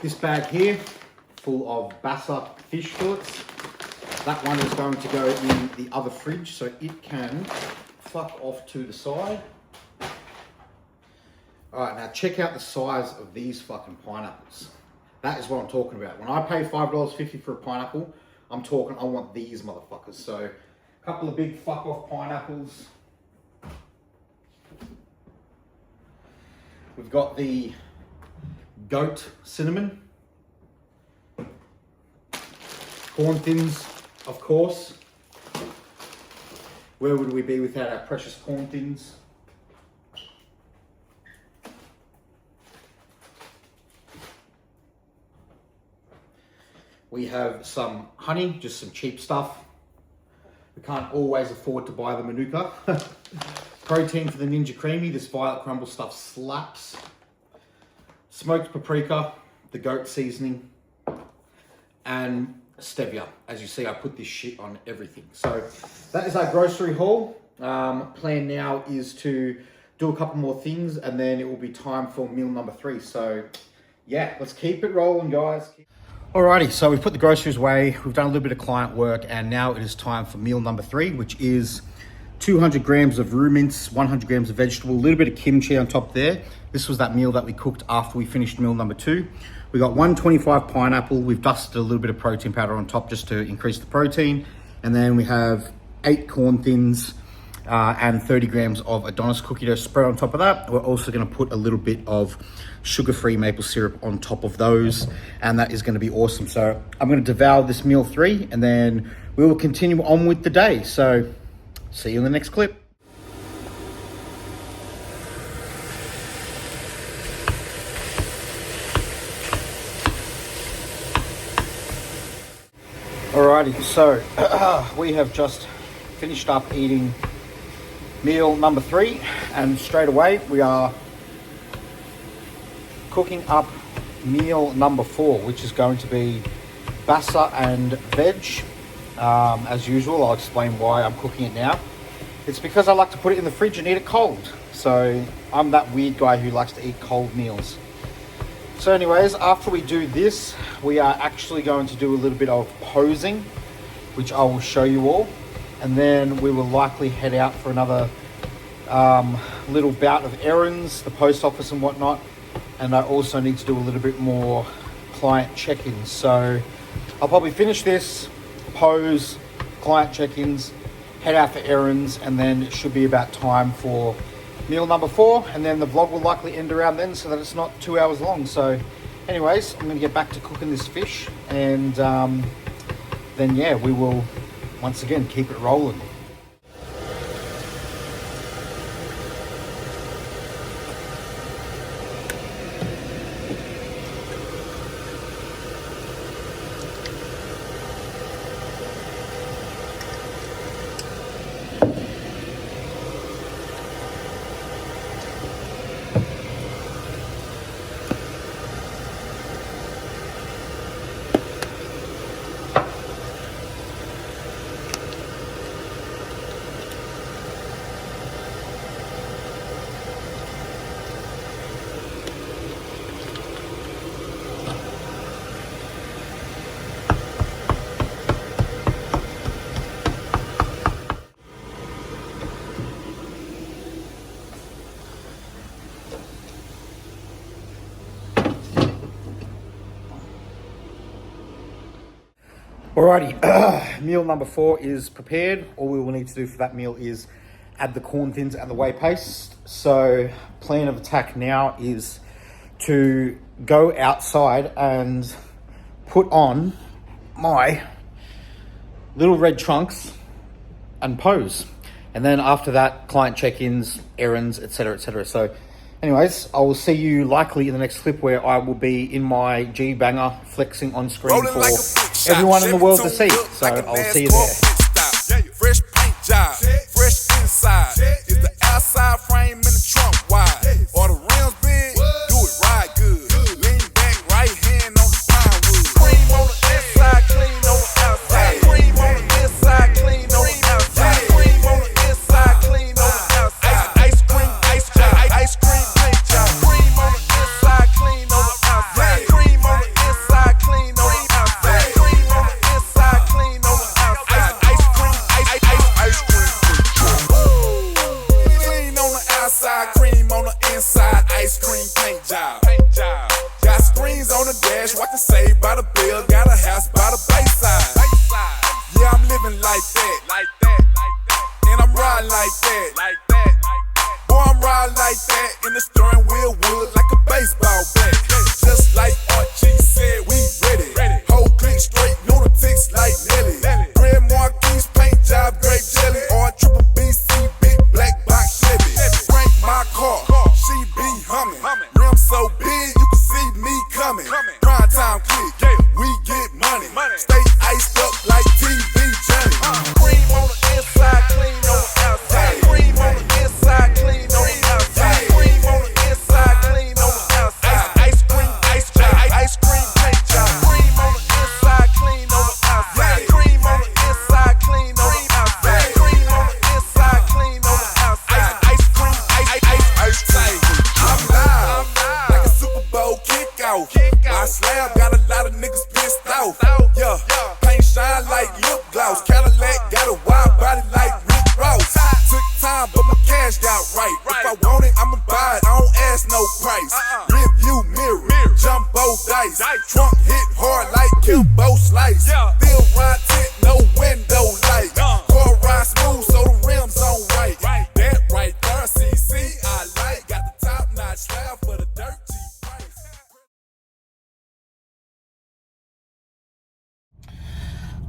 this bag here, full of Bassa fish fillets. That one is going to go in the other fridge so it can fuck off to the side. All right, now check out the size of these fucking pineapples. That is what I'm talking about. When I pay $5.50 for a pineapple, I'm talking, I want these motherfuckers. So, a couple of big fuck off pineapples. We've got the goat cinnamon. Corn thins, of course. Where would we be without our precious corn thins? We have some honey, just some cheap stuff. We can't always afford to buy the Manuka. Protein for the Ninja Creamy. This Violet Crumble stuff slaps. Smoked paprika, the goat seasoning, and stevia. As you see, I put this shit on everything. So that is our grocery haul. Plan now is to do a couple more things, and then it will be time for meal number 3. So yeah, let's keep it rolling, guys. Alrighty, so we've put the groceries away, we've done a little bit of client work, and now it is time for meal number 3, which is 200 grams of roux mince, 100 grams of vegetable, a little bit of kimchi on top there. This was that meal that we cooked after we finished meal number 2. We got 125 pineapple, we've dusted a little bit of protein powder on top just to increase the protein. And then we have 8 corn thins and 30 grams of Adonis cookie dough spread on top of that. We're also gonna put a little bit of sugar-free maple syrup on top of those, and that is gonna be awesome. So I'm gonna devour this meal 3, and then we will continue on with the day. So see you in the next clip. Alrighty, so we have just finished up eating meal number 3, and straight away we are cooking up meal number 4, which is going to be basa and veg. As usual, I'll explain why I'm cooking it now. It's because I like to put it in the fridge and eat it cold. So I'm that weird guy who likes to eat cold meals. So anyways, after we do this, we are actually going to do a little bit of posing, which I will show you all. And then we will likely head out for another little bout of errands, the post office and whatnot. And I also need to do a little bit more client check-ins. So I'll probably finish this, pose, client check-ins, head out for errands, and then it should be about time for meal number 4. And then the vlog will likely end around then so that it's not 2 hours long. So anyways, I'm gonna get back to cooking this fish, and then yeah, we will once again keep it rolling. Alrighty, meal number 4 is prepared. All we will need to do for that meal is add the corn thins and the whey paste. So plan of attack now is to go outside and put on my little red trunks and pose. And then after that, client check-ins, errands, etc, etc. So anyways, I will see you likely in the next clip where I will be in my G-banger flexing on screen for everyone in the world to see. So I'll see you there. Fresh paint job, fresh inside. Is the outside frame in the trunk wide? Or the rims big? Do it right good. Lean back, right hand on the plywood. Cream on the inside, clean on the outside. Cream on the inside, clean on the outside. Cream on the inside, clean on the outside. Ice cream, ice job, ice cream paint job. Cream on the inside, clean on the outside. Cream on the inside, clean on the outside. Cream on the inside, clean on the outside. Ice cream, ice cream paint job. Clean on the outside, cream on the inside. Ice cream paint job. Got screens on the dash, watch the Saved by the Bell. Got a house by the Bayside. Yeah, I'm living like that. And I'm riding like that. Boy, I'm riding like that. In the steering wheel wood like a baseball bat. Just like Archie said, we ready. Whole clique straight, lunatics like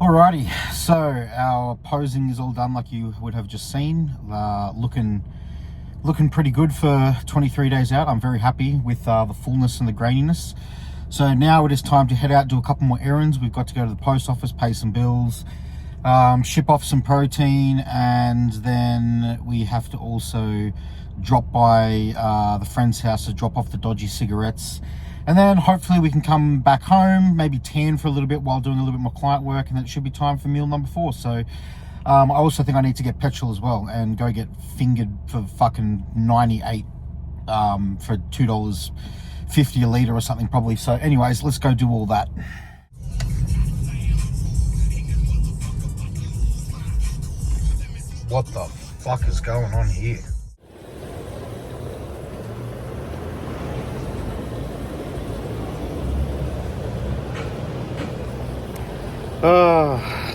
Alrighty, so our posing is all done like you would have just seen. Looking pretty good for 23 days out. I'm very happy with the fullness and the graininess. So now it is time to head out, do a couple more errands. We've got to go to the post office, pay some bills, ship off some protein, and then we have to also drop by the friend's house to drop off the dodgy cigarettes. And then hopefully we can come back home, maybe tan for a little bit while doing a little bit more client work, and then it should be time for meal number 4. So I also think I need to get petrol as well and go get fingered for fucking 98 for $2.50 a litre or something probably. So anyways, let's go do all that. What the fuck is going on here?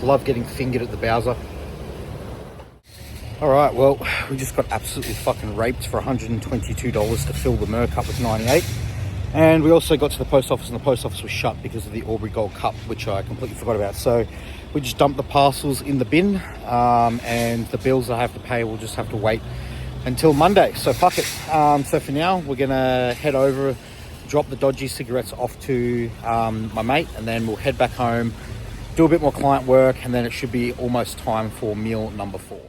Love getting fingered at the Bowser. Alright, well, we just got absolutely fucking raped for $122 to fill the Merc up with 98. And we also got to the post office, and the post office was shut because of the Aubrey Gold Cup, which I completely forgot about. So we just dumped the parcels in the bin, and the bills I have to pay will just have to wait until Monday. So fuck it. So for now, we're gonna head over, drop the dodgy cigarettes off to my mate, and then we'll head back home, do a bit more client work, and then it should be almost time for meal number 4.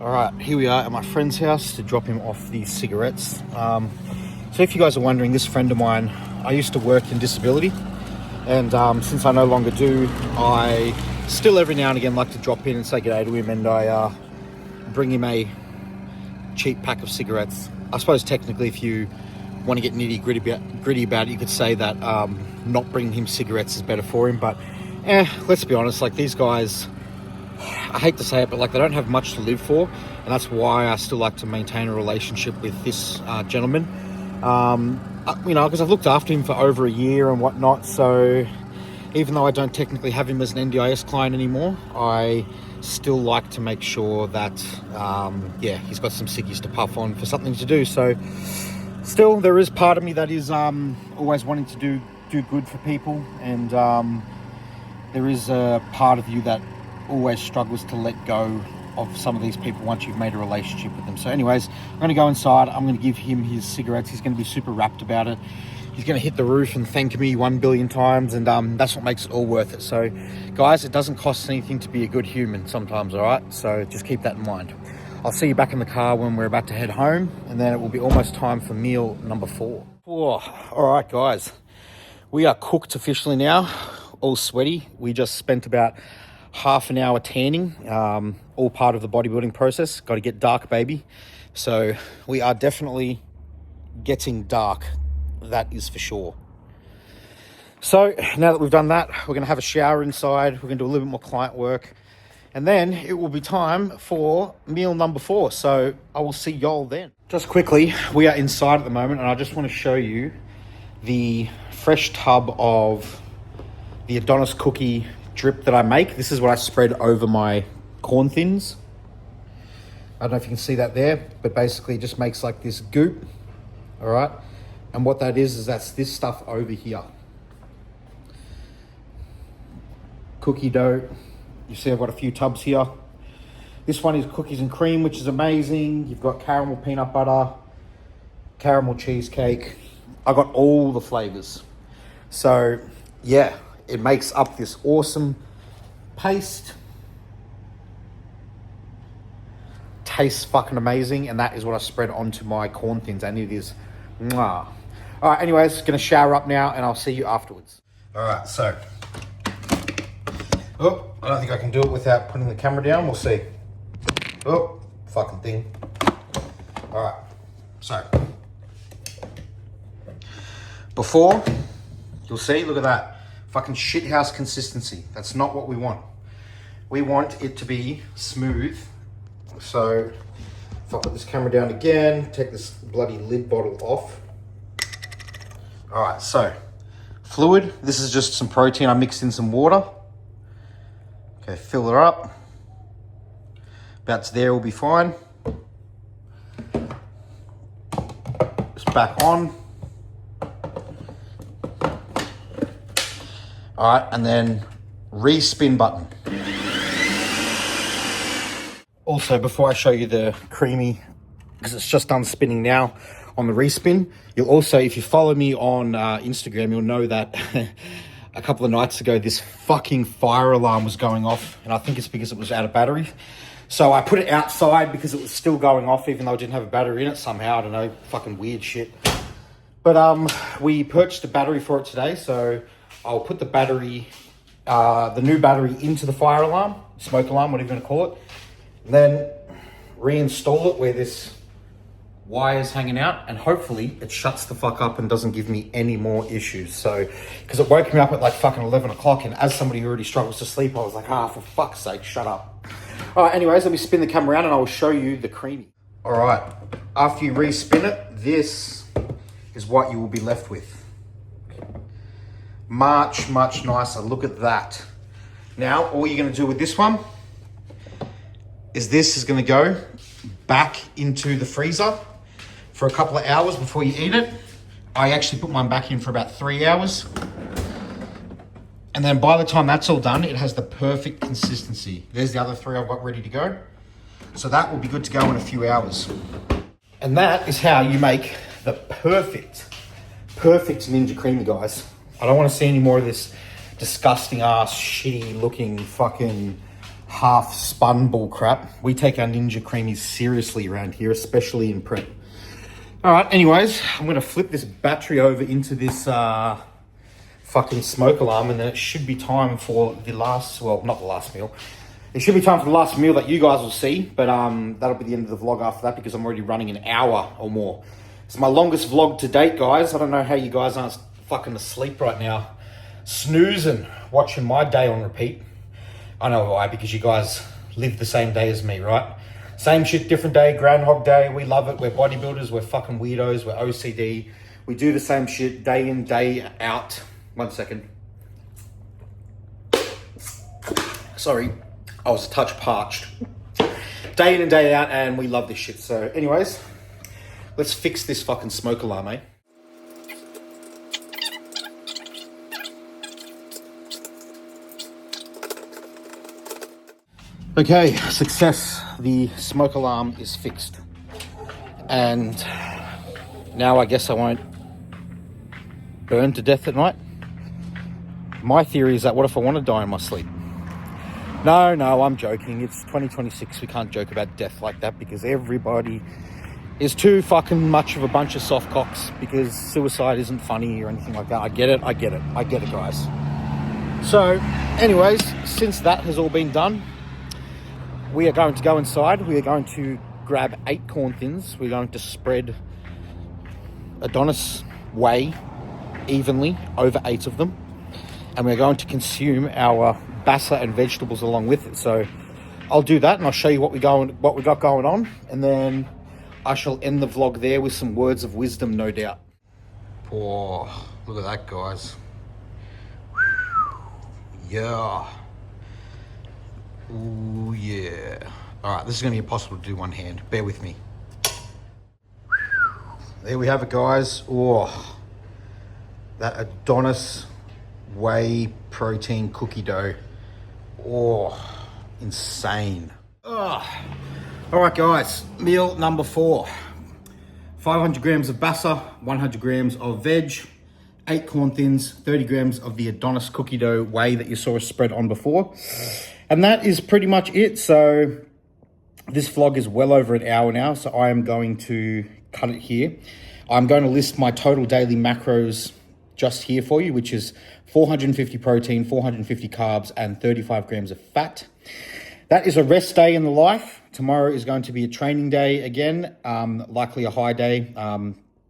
All right, here we are at my friend's house to drop him off these cigarettes. So if you guys are wondering, this friend of mine, I used to work in disability, and since I no longer do, I still every now and again like to drop in and say g'day to him, and I bring him a cheap pack of cigarettes. I suppose technically if you want to get gritty about it, you could say that not bringing him cigarettes is better for him, but let's be honest, like these guys, I hate to say it, but like they don't have much to live for, and that's why I still like to maintain a relationship with this gentleman. You know, because I've looked after him for over a year and whatnot, so even though I don't technically have him as an NDIS client anymore, I still like to make sure that yeah, he's got some ciggies to puff on for something to do. So still, there is part of me that is always wanting to do good for people, and there is a part of you that always struggles to let go of some of these people once you've made a relationship with them. So anyways, I'm going to go inside. I'm going to give him his cigarettes. He's going to be super rapt about it. He's going to hit the roof and thank me 1 billion times, and that's what makes it all worth it. So guys, it doesn't cost anything to be a good human sometimes, all right? So just keep that in mind. I'll see you back in the car when we're about to head home, and then it will be almost time for meal number 4. Oh, all right, guys. We are cooked officially now, all sweaty. We just spent about half an hour tanning, all part of the bodybuilding process. Got to get dark, baby. So we are definitely getting dark, that is for sure. So now that we've done that, we're going to have a shower inside. We're going to do a little bit more client work, and then it will be time for meal number 4. So I will see y'all then. Just quickly, we are inside at the moment, and I just want to show you the fresh tub of the Adonis cookie drip that I make. This is what I spread over my corn thins. I don't know if you can see that there, but basically it just makes like this goop, all right? And what that is that's this stuff over here. Cookie dough. You see I've got a few tubs here. This one is cookies and cream, which is amazing. You've got caramel peanut butter, caramel cheesecake. I got all the flavors. So yeah, it makes up this awesome paste. Tastes fucking amazing, and that is what I spread onto my corn thins, and it is mwah. All right, anyways, gonna shower up now, and I'll see you afterwards. All right, so, oh, I don't think I can do it without putting the camera down. We'll see. Oh, fucking thing. All right, so, before, you'll see, look at that. Fucking shithouse consistency. That's not what we want. We want it to be smooth. So if I put this camera down again, take this bloody lid bottle off. All right, so fluid. This is just some protein. I mixed in some water. Okay, fill her up. About there will be fine. Just back on. All right, and then re-spin button. Also, before I show you the creamy, because it's just done spinning now on the respin, you'll also, if you follow me on Instagram, you'll know that a couple of nights ago, this fucking fire alarm was going off, and I think it's because it was out of battery. So I put it outside because it was still going off, even though it didn't have a battery in it somehow. I don't know, fucking weird shit. But we purchased a battery for it today, so I'll put the battery, the new battery into the fire alarm, smoke alarm, whatever you want to call it, and then reinstall it where this wire is hanging out, and hopefully it shuts the fuck up and doesn't give me any more issues. So, because it woke me up at like fucking 11 o'clock, and as somebody who already struggles to sleep, I was like, for fuck's sake, shut up. All right, anyways, let me spin the camera around and I will show you the creamy. All right, after you re-spin it, this is what you will be left with. Much nicer. Look at that. Now, all you're gonna do with this one is this is gonna go back into the freezer for a couple of hours before you eat it. I actually put mine back in for about 3 hours. And then by the time that's all done, it has the perfect consistency. There's the other 3 I've got ready to go. So that will be good to go in a few hours. And that is how you make the perfect Ninja Creamy, guys. I don't want to see any more of this disgusting ass, shitty looking fucking half spun bull crap. We take our Ninja Creamies seriously around here, especially in prep. All right, anyways, I'm going to flip this battery over into this fucking smoke alarm, and then it should be time for the last, well, not the last meal. It should be time for the last meal that you guys will see, but that'll be the end of the vlog after that because I'm already running an hour or more. It's my longest vlog to date, guys. I don't know how you guys aren't fucking asleep right now, snoozing, watching my day on repeat. I know why, because you guys live the same day as me, right? Same shit, different day, Groundhog Day. We love it. We're bodybuilders. We're fucking weirdos. We're OCD. We do the same shit day in, day out. 1 second. Sorry, I was a touch parched. Day in and day out, and we love this shit. So anyways, let's fix this fucking smoke alarm, eh? Okay, success. The smoke alarm is fixed. And now I guess I won't burn to death at night. My theory is that what if I want to die in my sleep? No, I'm joking. It's 2026. We can't joke about death like that because everybody is too fucking much of a bunch of soft cocks because suicide isn't funny or anything like that. I get it, guys. So, anyways, since that has all been done, we are going to go inside. We are going to grab 8 corn thins. We're going to spread Adonis whey evenly over 8 of them. And we're going to consume our basa and vegetables along with it. So I'll do that and I'll show you what we got going on. And then I shall end the vlog there with some words of wisdom, no doubt. Oh, look at that, guys. Yeah. Ooh, yeah. All right, this is going to be impossible to do one hand. Bear with me. There we have it, guys. Oh, that Adonis whey protein cookie dough. Oh, insane. Oh. All right, guys, meal number 4. 500 grams of basa, 100 grams of veg, 8 corn thins, 30 grams of the Adonis cookie dough whey that you saw us spread on before. And that is pretty much it. So this vlog is well over an hour now, so I am going to cut it here. I'm going to list my total daily macros just here for you, which is 450 protein, 450 carbs, and 35 grams of fat. That is a rest day in the life. Tomorrow is going to be a training day again, likely a high day,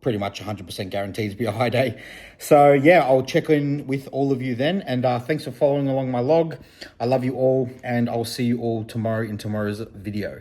pretty much 100% guaranteed to be a high day. So yeah, I'll check in with all of you then, and thanks for following along my log. I love you all, and I'll see you all tomorrow in tomorrow's video.